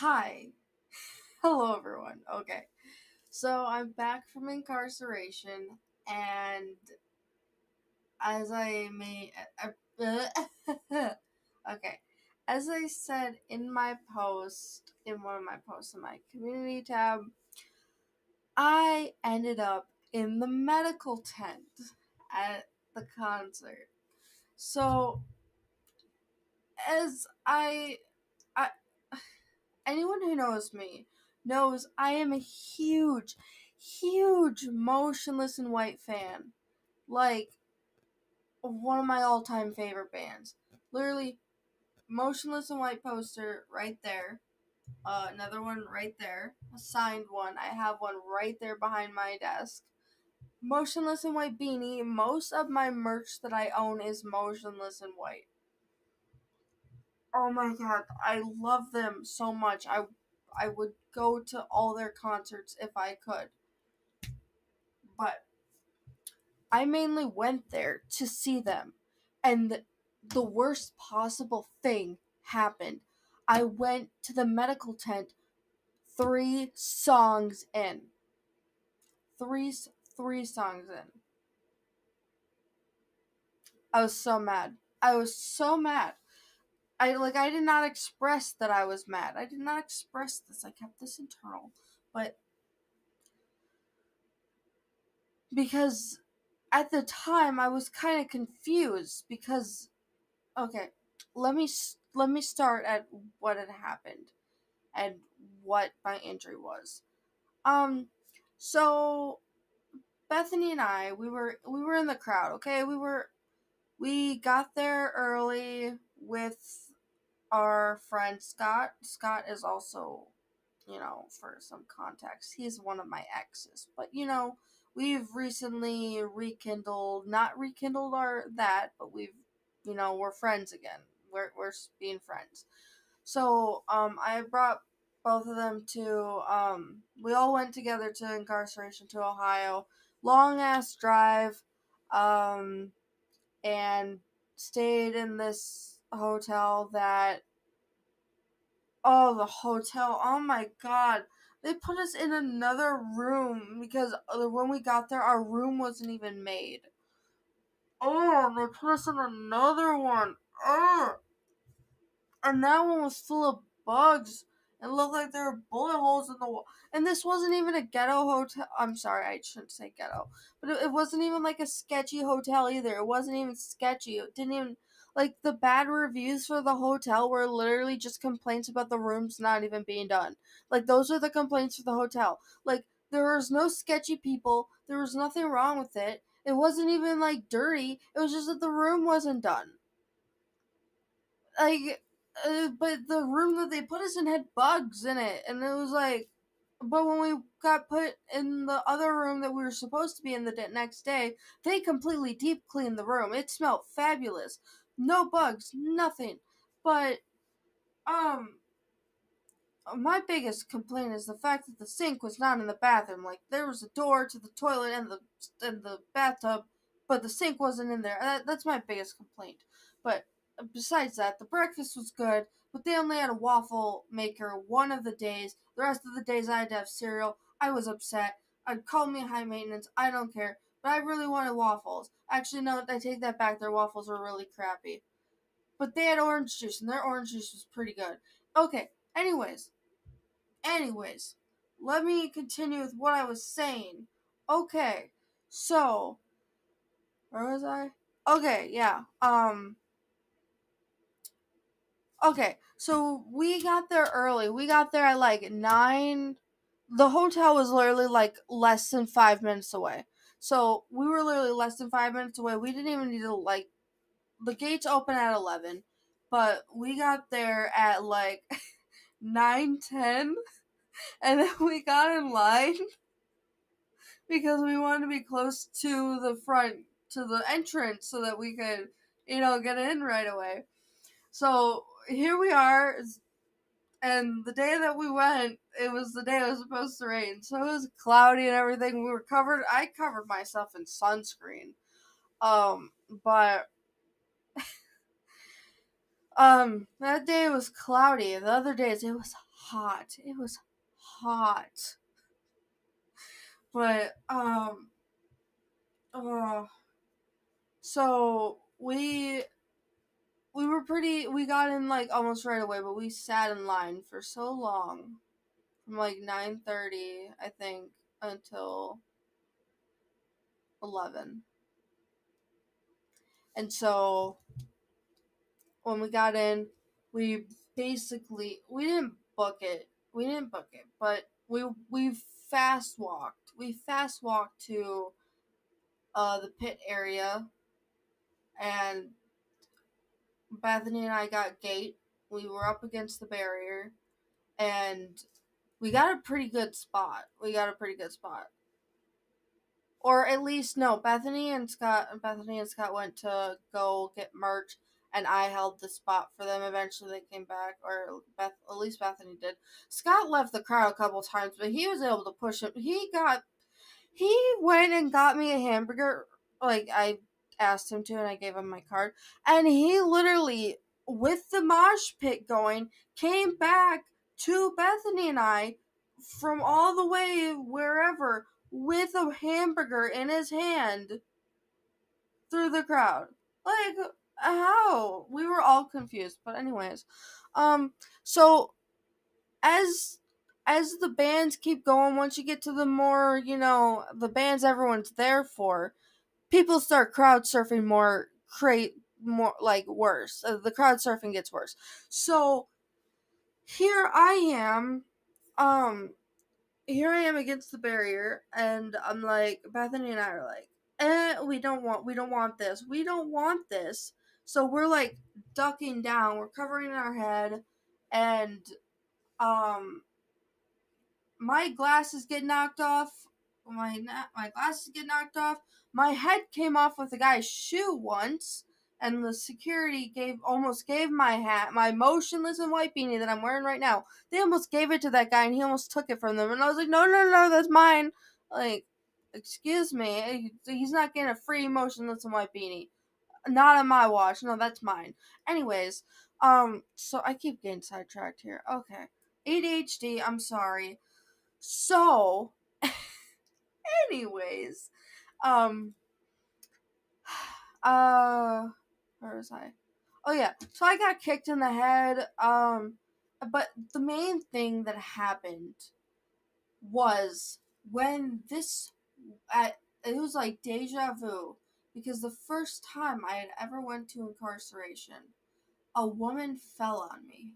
Hi. Hello, everyone. Okay. So I'm back from incarceration, and as I may. Okay. As I said in my post, in one of my posts in my community tab, I ended up in the medical tent at the concert. So, as I anyone who knows me knows I am a huge Motionless in White fan. Like, one of my all-time favorite bands. Literally, Motionless in White poster right there. Another one right there. A signed one. I have one right there behind my desk. Motionless in White beanie. Most of my merch that I own is Motionless in White. Oh my god, I love them so much. I would go to all their concerts if I could. But I mainly went there to see them. And the worst possible thing happened. I went to the medical tent 3 songs in. Three songs in. I was so mad. I was so mad. I did not express that I was mad. I did not express this. I kept this internal. But because at the time I was kind of confused because okay, let me start at what had happened and what my injury was. Um so Bethany and I we were in the crowd, okay? We got there early with our friend Scott. Scott is also, for some context, he's one of my exes. But we've recently not rekindled our that, but we're friends again. We're being friends. So I brought both of them to we all went together to incarceration to Ohio. Long ass drive, um, and stayed in this hotel that the hotel. Oh my god. They put us in another room because when we got there, our room wasn't even made. Oh, they put us in another one. Oh, and that one was full of bugs. It looked like there were bullet holes in the wall. And this wasn't even a ghetto hotel. I'm sorry, I shouldn't say ghetto. But it wasn't even like a sketchy hotel either. It wasn't even sketchy. It didn't even. Like, the bad reviews for the hotel were literally just complaints about the rooms not even being done. Like, those are the complaints for the hotel. Like, there was no sketchy people. There was nothing wrong with it. It wasn't even, like, dirty. It was just that the room wasn't done. Like, but the room that they put us in had bugs in it, and it was like, but when we got put in the other room that we were supposed to be in the next day, they completely deep cleaned the room. It smelled fabulous, no bugs, nothing. But um, my biggest complaint is the fact that the sink was not in the bathroom. Like, there was a door to the toilet and the bathtub, but the sink wasn't in there. That's my biggest complaint. But besides that, the breakfast was good, but they only had a waffle maker one of the days. The rest of the days I had to have cereal. I was upset. I'd call me high maintenance. I don't care. But I really wanted waffles. Actually, no, I take that back. Their waffles were really crappy. But they had orange juice, and their orange juice was pretty good. Okay, Anyways, let me continue with what I was saying. Okay, so where was I? Okay, yeah. Okay, so we got there early. We got there at like 9. The hotel was literally like less than 5 minutes away. So we were literally less than 5 minutes away. We didn't even need to like the gates open at 11, but we got there at like 9:10, and then we got in line because we wanted to be close to the front, to the entrance, so that we could, get in right away. So here we are, and the day that we went, it was the day it was supposed to rain. So it was cloudy and everything. I covered myself in sunscreen. But that day was cloudy. The other days it was hot. It was hot. But uh, so we got in like almost right away, but we sat in line for so long, from like 9:30 I think until 11. And so when we got in, we we didn't book it. We didn't book it, but we fast walked. We fast walked to the pit area, and Bethany and I got gate. We were up against the barrier, and we got a pretty good spot. Or at least no, Bethany and Scott went to go get merch, and I held the spot for them. Eventually they came back, or at least Bethany did. Scott left the crowd a couple times, but he was able to push him. He went and got me a hamburger. Like, I asked him to, and I gave him my card. And he literally, with the mosh pit going, came back to Bethany and I from all the way wherever with a hamburger in his hand through the crowd. Like, how? We were all confused. But anyways, so as the bands keep going, once you get to the more, the bands everyone's there for, people start crowd surfing more like worse. The crowd surfing gets worse. So here I am, against the barrier, and I'm like, Bethany and I are like, we don't want this. We don't want this. So we're like ducking down. We're covering our head, and my glasses get knocked off. My glasses get knocked off. My head came off with a guy's shoe once, and the security almost gave my hat, my motionless and white beanie that I'm wearing right now. They almost gave it to that guy, and he almost took it from them. And I was like, no, no, no, that's mine. Like, excuse me, he's not getting a free motionless and white beanie. Not on my watch. No, that's mine. Anyways, so I keep getting sidetracked here. Okay, ADHD. I'm sorry. So, anyways, um, where was I? Oh yeah, so I got kicked in the head. But the main thing that happened was when it was like deja vu, because the first time I had ever went to incarceration, a woman fell on me,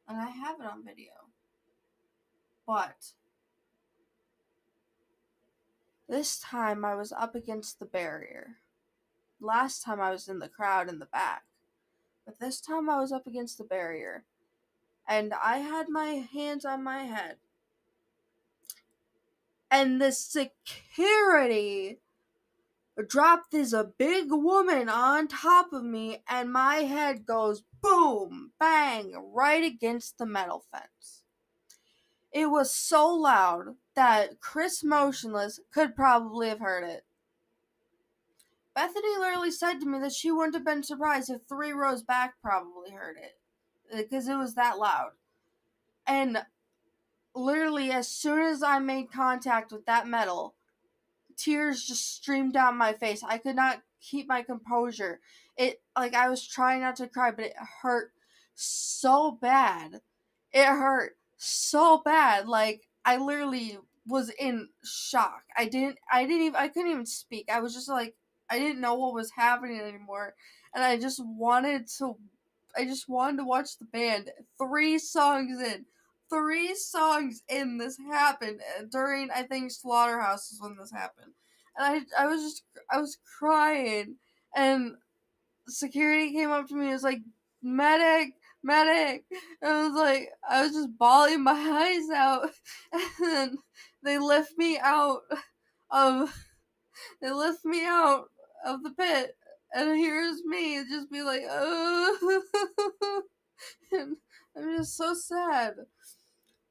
and I have it on video. But this time I was up against the barrier. Last time I was in the crowd in the back. But this time I was up against the barrier. And I had my hands on my head. And the security dropped this a big woman on top of me, and my head goes boom, bang, right against the metal fence. It was so loud that Chris Motionless could probably have heard it. Bethany literally said to me that she wouldn't have been surprised if 3 rows back probably heard it, because it was that loud. And literally, as soon as I made contact with that metal, tears just streamed down my face. I could not keep my composure. I was trying not to cry, but it hurt so bad. Like, I literally was in shock. I couldn't even speak. I was just like, I didn't know what was happening anymore. And I just wanted to watch the band. 3 songs in, this happened during, I think, Slaughterhouse is when this happened. And I was crying, and security came up to me and was like, medic, medic. And I was just bawling my eyes out. And then they lift me out of the pit, and here's me just be like, oh. And I'm just so sad.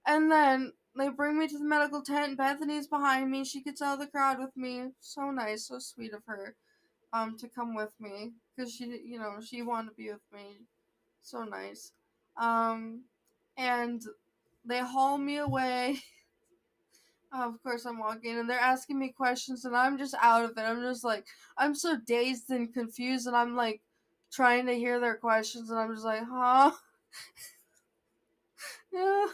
And then they bring me to the medical tent. Bethany's behind me. She gets out of the crowd with me. So nice, so sweet of her, to come with me, because she wanted to be with me. So nice. And They haul me away. Of course, I'm walking, and they're asking me questions, and I'm just out of it. I'm just like, I'm so dazed and confused, and I'm like, trying to hear their questions, and I'm just like, huh? Yeah.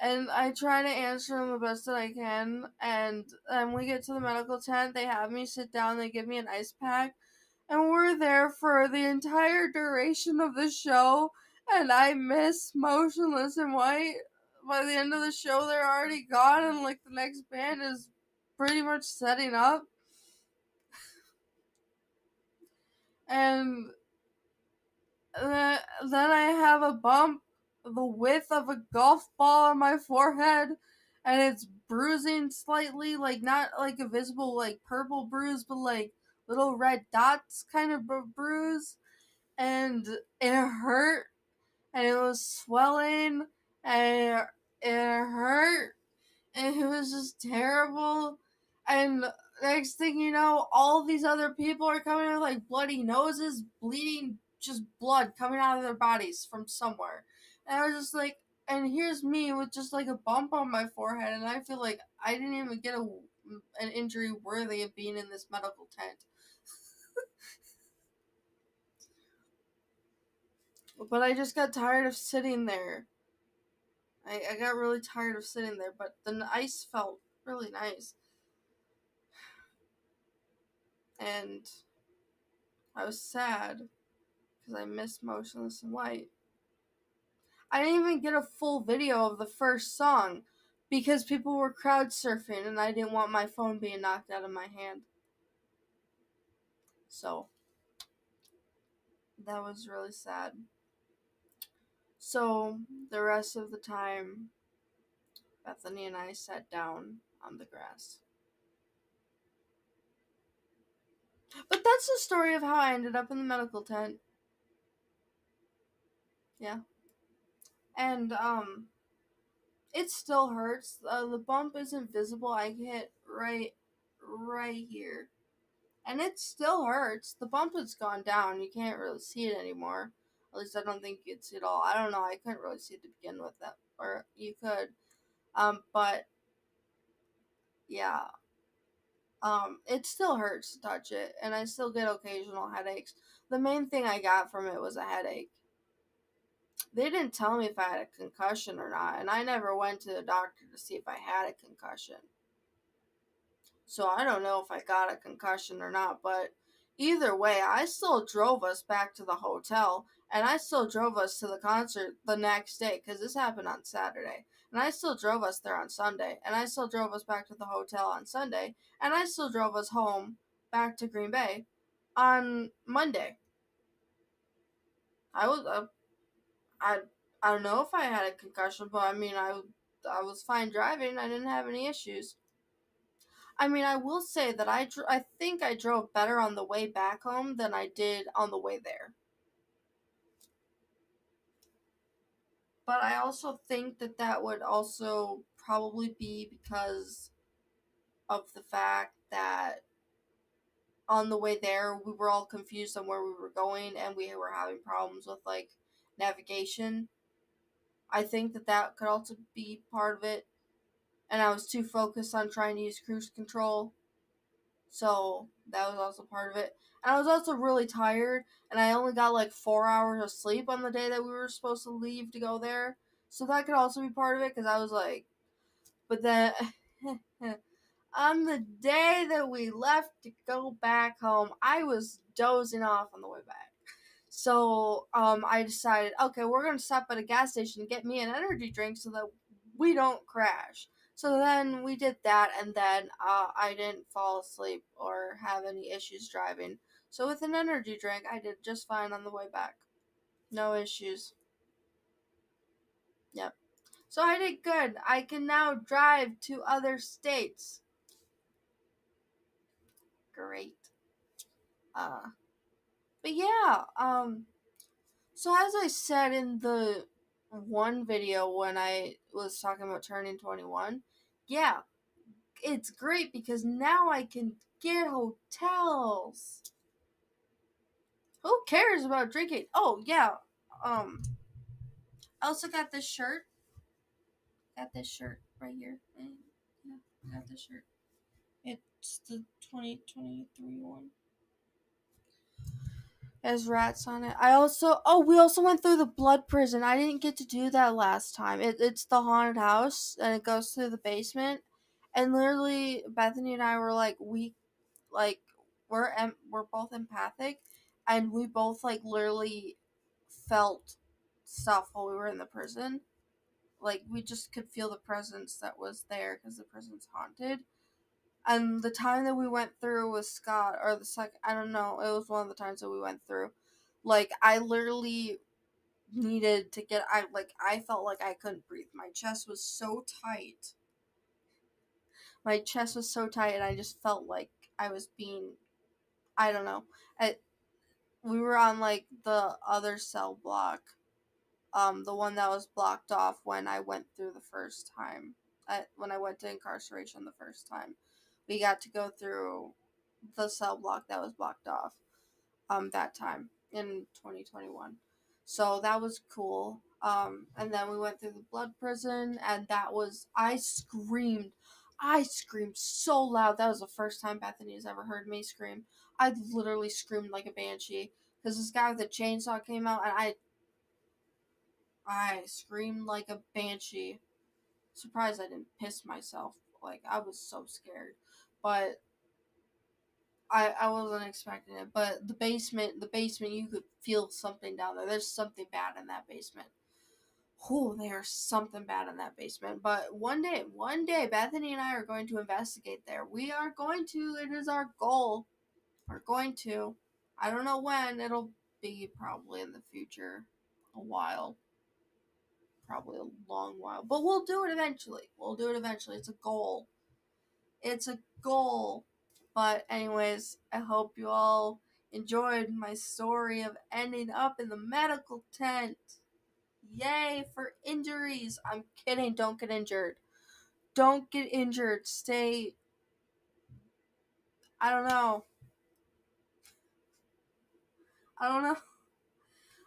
And I try to answer them the best that I can. And then we get to the medical tent. They have me sit down. They give me an ice pack, and we're there for the entire duration of the show. And I miss Motionless in White. By the end of the show, they're already gone, and like the next band is pretty much setting up. And then I have a bump the width of a golf ball on my forehead, and it's bruising slightly, like not like a visible like purple bruise, but like little red dots kind of bruise, and it hurt, and it was swelling, and it hurt, and it was just terrible. And next thing you know, all these other people are coming with like bloody noses, bleeding, just blood coming out of their bodies from somewhere. And I was just like, and here's me with just like a bump on my forehead, and I feel like I didn't even get an injury worthy of being in this medical tent. But I just got tired of sitting there. I got really tired of sitting there, but the ice felt really nice. And I was sad because I missed Motionless in White. I didn't even get a full video of the first song because people were crowd surfing and I didn't want my phone being knocked out of my hand. So, that was really sad. So, the rest of the time, Bethany and I sat down on the grass. But that's the story of how I ended up in the medical tent. Yeah. And, it still hurts. The bump isn't visible. I hit right here. And it still hurts. The bump has gone down. You can't really see it anymore. At least I don't think you could see it all. I don't know. I couldn't really see it to begin with. That, or you could. But yeah. It still hurts to touch it, and I still get occasional headaches. The main thing I got from it was a headache. They didn't tell me if I had a concussion or not, and I never went to the doctor to see if I had a concussion. So I don't know if I got a concussion or not, but either way, I still drove us back to the hotel, and I still drove us to the concert the next day, because this happened on Saturday. And I still drove us there on Sunday, and I still drove us back to the hotel on Sunday, and I still drove us home back to Green Bay on Monday. I was, I, I don't know if I had a concussion, but I mean, I was fine driving. I didn't have any issues. I mean, I will say that I think I drove better on the way back home than I did on the way there. But I also think that that would also probably be because of the fact that on the way there we were all confused on where we were going and we were having problems with like navigation. I think that that could also be part of it. And I was too focused on trying to use cruise control. So that was also part of it. And I was also really tired, and I only got like 4 hours of sleep on the day that we were supposed to leave to go there. So that could also be part of it, because I was like, but then on the day that we left to go back home, I was dozing off on the way back. So I decided, okay, we're going to stop at a gas station and get me an energy drink so that we don't crash. So then we did that, and then I didn't fall asleep or have any issues driving. So with an energy drink, I did just fine on the way back. No issues. Yep. So I did good. I can now drive to other states. Great. Uh, but yeah, so as I said in the one video when I was talking about turning 21, yeah, it's great because now I can get hotels. Who cares about drinking? Oh, yeah. Um, I also got this shirt. Got this shirt right here. And yeah, I got this shirt. It's the 2023 one. There's rats on it. We also went through the blood prison. I didn't get to do that last time. It's the haunted house, and it goes through the basement. And literally, Bethany and I were like, we're both empathic, and we both like literally felt stuff while we were in the prison. Like we just could feel the presence that was there because the prison's haunted. And the time that we went through with Scott, or the second, I don't know, it was one of the times that we went through. Like I literally needed to get. I felt like I couldn't breathe. My chest was so tight. My chest was so tight, and I just felt like I was being. I don't know. We were on like the other cell block, the one that was blocked off when I went through the first time. When I went to incarceration the first time, we got to go through the cell block that was blocked off. That time in 2021, so that was cool. And then we went through the blood prison, and that was I screamed so loud. That was the first time Bethany has ever heard me scream. I literally screamed like a banshee because this guy with a chainsaw came out, and I screamed like a banshee. Surprised I didn't piss myself. Like I was so scared, but I wasn't expecting it. But the basement, you could feel something down there. There's something bad in that basement. Oh, there's something bad in that basement. But one day, Bethany and I are going to investigate there. We are going to. It is our goal. We're going to. I don't know when. It'll be probably in the future. A while. Probably a long while. But we'll do it eventually. We'll do it eventually. It's a goal. It's a goal. But, anyways, I hope you all enjoyed my story of ending up in the medical tent. Yay for injuries. I'm kidding. Don't get injured. Don't get injured. Stay. I don't know. I don't know.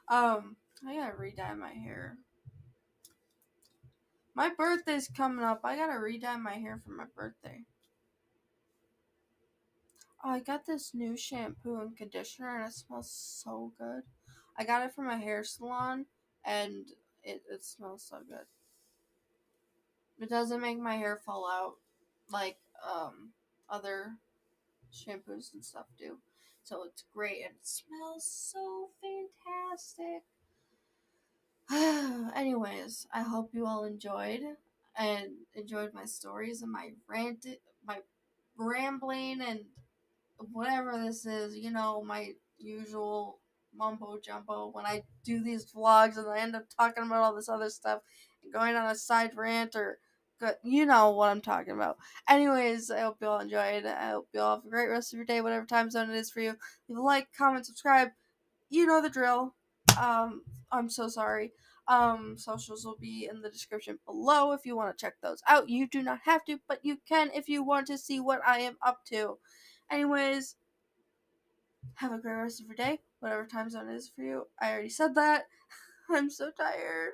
I gotta re-dye my hair. My birthday's coming up. I gotta re-dye my hair for my birthday. Oh, I got this new shampoo and conditioner, and it smells so good. I got it from a hair salon, and it smells so good. It doesn't make my hair fall out like other shampoos and stuff do. So it's great, and it smells so fantastic. Anyways, I hope you all enjoyed my stories and my rambling and whatever this is, my usual mumbo jumbo when I do these vlogs and I end up talking about all this other stuff and going on a side rant or you know what I'm talking about. Anyways, I hope you all enjoyed. I hope you all have a great rest of your day, whatever time zone it is for you. Leave a like, comment, subscribe. You know the drill. I'm so sorry. Socials will be in the description below if you want to check those out. You do not have to, but you can if you want to see what I am up to. Anyways, have a great rest of your day, whatever time zone it is for you. I already said that. I'm so tired.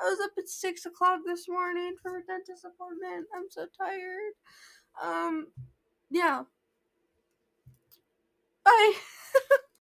I was up at 6 o'clock this morning for a dentist appointment. I'm so tired. Yeah. Bye.